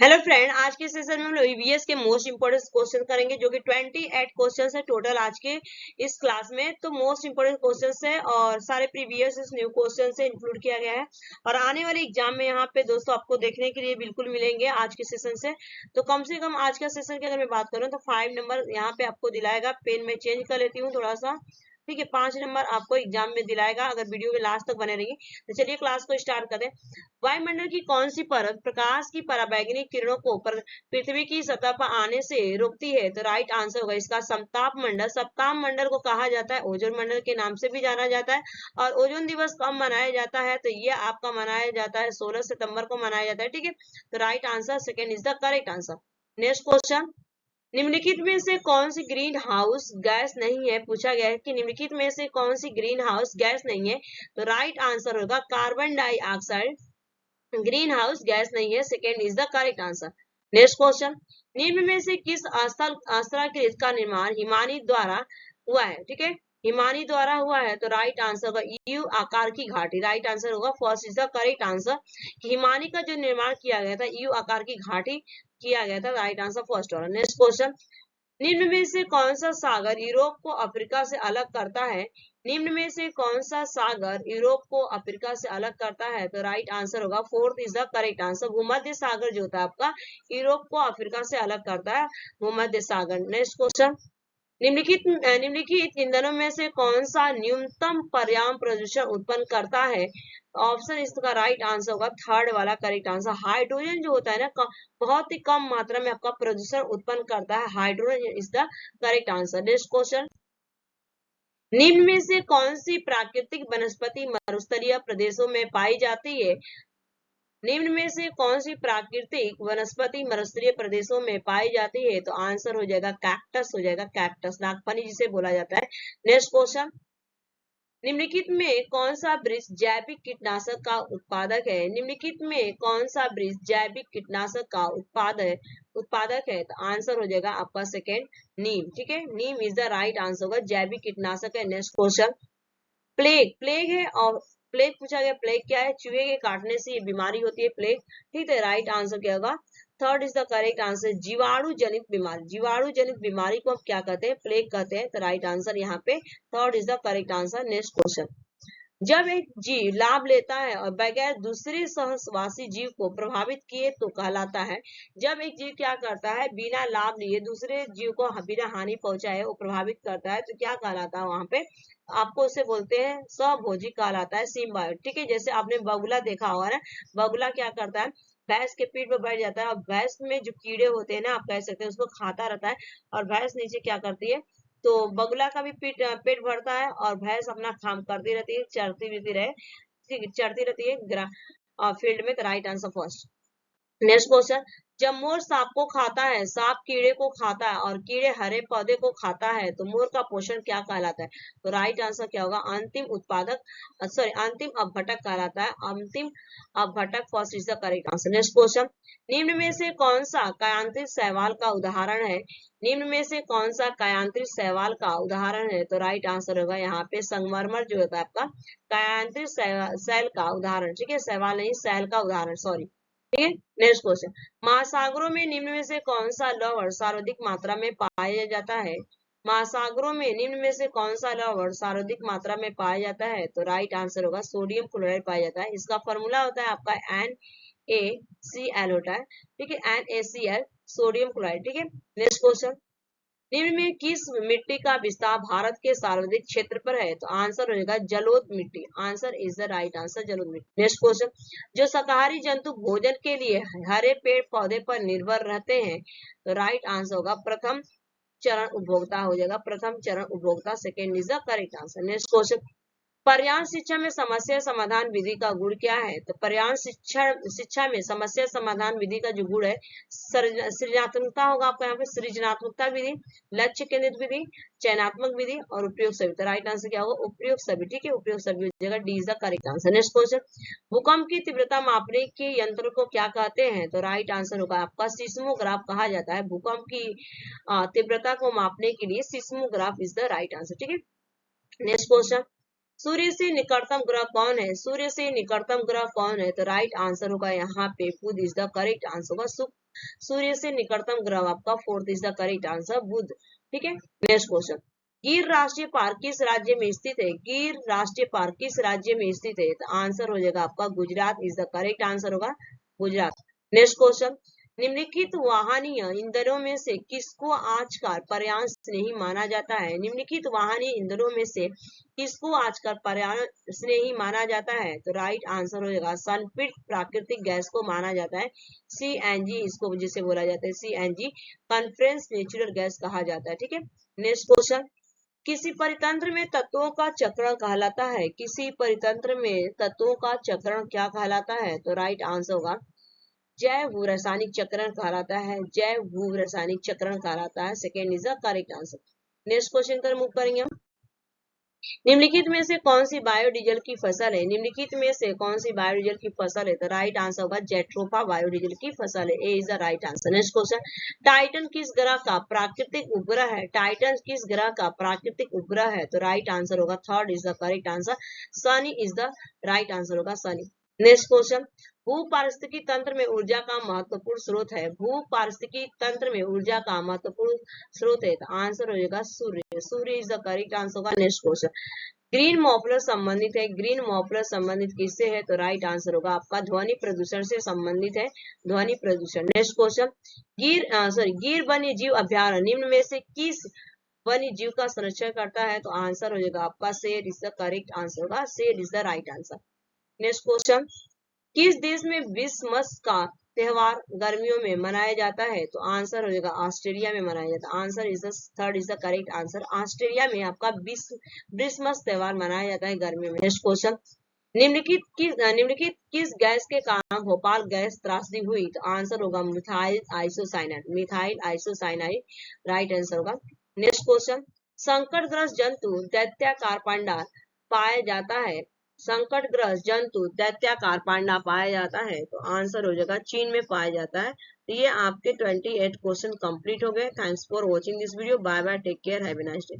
Hello friend, आज के session में हम लोग ईवीएस के मोस्ट इंपोर्टेंट क्वेश्चन करेंगे जो कि 28 क्वेश्चन है टोटल आज के इस क्लास में। तो मोस्ट इंपोर्टेंट क्वेश्चन है और सारे प्रीवियस न्यू क्वेश्चन से इंक्लूड किया गया है और आने वाले एग्जाम में यहाँ पे दोस्तों आपको देखने के लिए बिल्कुल मिलेंगे आज के सेशन से। तो कम से कम आज का सेशन की अगर मैं बात करूँ तो 5 नंबर यहाँ पे आपको दिलाएगा। पेन में चेंज कर लेती हूँ थोड़ा सा, ठीक है। 5 नंबर आपको एग्जाम में दिलाएगा अगर वीडियो के लास्ट तक बने रहिए। तो चलिए क्लास को स्टार्ट करें। वायुमंडल की कौन सी परत प्रकाश की पराबैंगनी किरणों को पृथ्वी की सतह पर आने से रोकती है? तो राइट आंसर होगा इसका सप्ताप मंडल। सप्ताप मंडल को कहा जाता है ओजोन मंडल के नाम से भी जाना जाता है। और ओजोन दिवस कब मनाया जाता है? तो ये आपका मनाया जाता है 16 सितंबर को मनाया जाता है, ठीक है। तो right answer second is the correct answer. Next question, निम्नलिखित में से कौन सी ग्रीन हाउस गैस नहीं है? पूछा गया है कि निम्नलिखित में से कौन सी ग्रीन हाउस गैस नहीं है। तो राइट आंसर होगा carbon dioxide green house gas नहीं है, second is the correct answer. Next question, निम्न में से किस स्थल स्थलाकृत का निर्माण हिमानी द्वारा हुआ है? ठीक है, हिमानी द्वारा हुआ है। तो राइट आंसर होगा यू आकार की घाटी। राइट आंसर होगा first is the correct answer. Himani का जो निर्माण किया गया था यू आकार की घाटी किया गया था। राइट आंसर फर्स्ट वाला। नेक्स्ट क्वेश्चन, निम्न में से कौन सा सागर यूरोप को अफ्रीका से अलग करता है? निम्न में से कौन सा सागर यूरोप को अफ्रीका से अलग करता है? तो राइट आंसर होगा fourth is the correct answer. भूमध्य सागर जो होता है आपका यूरोप को अफ्रीका से अलग करता है, भूमध्य सागर। नेक्स्ट क्वेश्चन, निम्नलिखित ईंधनों में से कौन सा न्यूनतम पर्यावरण प्रदूषण उत्पन्न करता है? ऑप्शन इसका राइट आंसर होगा थर्ड वाला करेक्ट आंसर। हाइड्रोजन जो होता है ना, बहुत ही कम मात्रा में आपका प्रदूषण उत्पन्न करता है। Hydrogen is the correct answer. Next question, निम्न में से कौन सी प्राकृतिक वनस्पति मरुस्थलीय प्रदेशों में पाई जाती है? निम्न में से कौन सी प्राकृतिक वनस्पति मरुस्थलीय प्रदेशों में पाई जाती है? तो आंसर हो जाएगा कैक्टस, हो जाएगा कैक्टस, नागफनी जिसे बोला जाता है। नेक्स्ट क्वेश्चन, निम्नलिखित में कौन सा वृक्ष जैविक कीटनाशक का उत्पादक है? निम्नलिखित में कौन सा वृक्ष जैविक कीटनाशक का उत्पादक है? तो आंसर हो जाएगा आपका सेकेंड नीम, ठीक है। नीम इज द राइट आंसर होगा, जैविक कीटनाशक है। नेक्स्ट क्वेश्चन, प्लेग है और प्लेग पूछा गया। प्लेग क्या है? चूहे के काटने से ये बीमारी होती है प्लेग, ठीक है। राइट आंसर क्या होगा? Third is the correct answer, जीवाणु जनित बीमारी। जीवाणु जनित बीमारी को हम क्या कहते हैं? प्लेग कहते हैं। तो राइट आंसर यहाँ पे third is the correct answer. Next question, जब एक जीव लाभ लेता है और बगैर दूसरे सहवासी जीव को प्रभावित किए तो कहलाता है। जब एक जीव क्या करता है? बिना लाभ लिए दूसरे जीव को बिना हानि पहुंचाए वो प्रभावित करता है तो क्या कहलाता है? वहां पे आपको उसे बोलते हैं स्वभोजी कहलाता है, सिम्बायोट, ठीक है। जैसे आपने बगुला देखा होगा ना, बगुला क्या करता है? भैंस के पीठ पर बैठ जाता है और भैंस में जो कीड़े होते हैं ना, आप कह सकते हैं, उसको खाता रहता है और भैंस नीचे क्या करती है? तो बगुला का भी पेट भरता है और भैंस अपना काम करती रहती है, चरती रहती रहे, ठीक है, चरती रहती है फील्ड में। तो right answer first. Next question, जब मोर सांप को खाता है, सांप कीड़े को खाता है और कीड़े हरे पौधे को खाता है तो मोर का पोषण क्या कहलाता है? तो राइट आंसर क्या होगा? अंतिम उत्पादक, सॉरी अंतिम अपघटक कहलाता है। अंतिम अपघटक first is the correct answer. Next question, निम्न में से कौन सा कायांत्रिक शैवाल का उदाहरण है? निम्न में से कौन सा कायांत्रिक शैवाल का उदाहरण है? तो राइट आंसर होगा यहाँ पे संगमरमर जो होता है आपका कायांत्रिक शैल का उदाहरण, ठीक है। शैवाल नहीं, शैल का उदाहरण, सॉरी, ठीक है। नेक्स्ट क्वेश्चन, महासागरों में निम्न में से कौन सा लवण सर्वाधिक मात्रा में पाया जाता है? महासागरों में निम्न में से कौन सा लवण सर्वाधिक मात्रा में पाया जाता है? तो राइट आंसर होगा सोडियम क्लोराइड पाया जाता है। इसका फॉर्मूला होता है आपका NaCl होता है, ठीक है, NaCl सोडियम क्लोराइड, ठीक है। नेक्स्ट क्वेश्चन, निम्न में किस मिट्टी का विस्तार भारत के सर्वाधिक क्षेत्र पर है? तो आंसर हो जाएगा जलोढ़ मिट्टी। Answer is the right answer, जलोढ़ मिट्टी। नेक्स्ट क्वेश्चन, जो शाकाहारी जंतु भोजन के लिए हरे पेड़ पौधे पर निर्भर रहते हैं? तो राइट आंसर होगा प्रथम चरण उपभोक्ता, हो जाएगा प्रथम चरण उपभोक्ता, second is the correct answer. Next question, पर्यावरण शिक्षा में समस्या समाधान विधि का गुण क्या है? तो पर्यावरण शिक्षा में समस्या समाधान विधि का जो गुण है सृजनात्मकता होगा आपका यहाँ पे। सृजनात्मकता विधि, लक्ष्य केंद्रित विधि, चयनात्मक विधि और उपयोग सभी। तो राइट आंसर क्या होगा? उपयोग सभी, ठीक है, उपयोग सभी हो जाएगा, D is the correct answer. Next question, भूकंप की तीव्रता मापने के यंत्र को क्या कहते हैं? तो राइट आंसर होगा आपका सिस्मोग्राफ कहा जाता है। भूकंप की तीव्रता को मापने के लिए seismograph is the right answer, ठीक है। नेक्स्ट क्वेश्चन, सूर्य से निकटतम ग्रह कौन है? सूर्य से निकटतम ग्रह कौन है? तो राइट आंसर होगा यहाँ पे Budh is the correct answer होगा। सूर्य से निकटतम ग्रह आपका fourth is the correct answer Budh. ठीक है, नेक्स्ट क्वेश्चन, गिर राष्ट्रीय पार्क किस राज्य में स्थित है? गिर राष्ट्रीय पार्क किस राज्य में स्थित है? तो आंसर हो जाएगा आपका Gujarat is the correct answer होगा गुजरात। नेक्स्ट क्वेश्चन, निम्नलिखित वाहनीय ईंधनों में से किसको आजकल पर्यावरण स्नेही माना जाता है? निम्नलिखित वाहनीय ईंधनों में से किसको आजकल पर्यावरण स्नेही माना जाता है? तो राइट आंसर हो जाएगा सल्फित प्राकृतिक गैस को माना जाता है, CNG इसको जिसे बोला जाता है CNG, कॉन्फ्रेंस नेचुरल गैस कहा जाता है। ठीक है, नेक्स्ट क्वेश्चन, किसी परितंत्र में तत्वों का चक्रण कहलाता है? किसी परितंत्र में तत्वों का चक्रण क्या कहलाता है? तो राइट आंसर होगा जैव भू रासायनिक चक्रण कहलाता है, जैव भू रासायनिक चक्रण कहलाता है। Second is the correct answer. Next question पर मूव करेंगे हम। निम्नलिखित में से कौन सी बायोडीजल की फसल है? निम्नलिखित में से कौन सी बायोडीजल की फसल है? तो राइट आंसर होगा जेट्रोफा बायोडीजल की फसल है, A is the right answer. Next question, Titan किस ग्रह का प्राकृतिक उपग्रह है? टाइटन किस ग्रह का प्राकृतिक उपग्रह है? तो राइट आंसर होगा third is the correct answer, Sunny is the right answer होगा सनी। नेक्स्ट क्वेश्चन, भू पारिस्थितिकी तंत्र में ऊर्जा का महत्वपूर्ण स्रोत है? भू पारिस्थितिकी तंत्र में ऊर्जा का महत्वपूर्ण स्रोत है? तो आंसर हो जाएगा सूर्य, सूर्य इज द करेक्ट आंसर होगा। नेक्स्ट क्वेश्चन, ग्रीन मॉफलर संबंधित है, ग्रीन मॉफलर संबंधित किससे है? तो राइट आंसर होगा आपका ध्वनि प्रदूषण से संबंधित है, ध्वनि प्रदूषण। नेक्स्ट क्वेश्चन, गिर वन्य जीव अभ्यारण्य निम्न में से किस वन्य जीव का संरक्षण करता है? तो आंसर हो जाएगा आपका शेर इज द करेक्ट आंसर होगा, शेर is the right answer. Next question, किस देश में क्रिसमस का त्योहार गर्मियों में मनाया जाता है? तो आंसर हो जाएगा ऑस्ट्रेलिया में मनाया जाता है, answer is the third is the correct answer, Australia में आपका क्रिसमस त्योहार मनाया जाता है गर्मियों में। नेक्स्ट क्वेश्चन, निम्नलिखित किस गैस के कारण भोपाल गैस त्रासदी हुई? तो आंसर होगा methyl isocyanide, methyl isocyanide right answer होगा। नेक्स्ट क्वेश्चन, संकटग्रस्त जंतु दैत्याकार पांडा पाया जाता है? संकटग्रस्त जंतु दैत्याकार पांडा पाया जाता है? तो आंसर हो जाएगा चीन में पाया जाता है। तो ये आपके 28 क्वेश्चन कंप्लीट हो गए। Thanks for watching this video, bye bye, take care, have a nice day.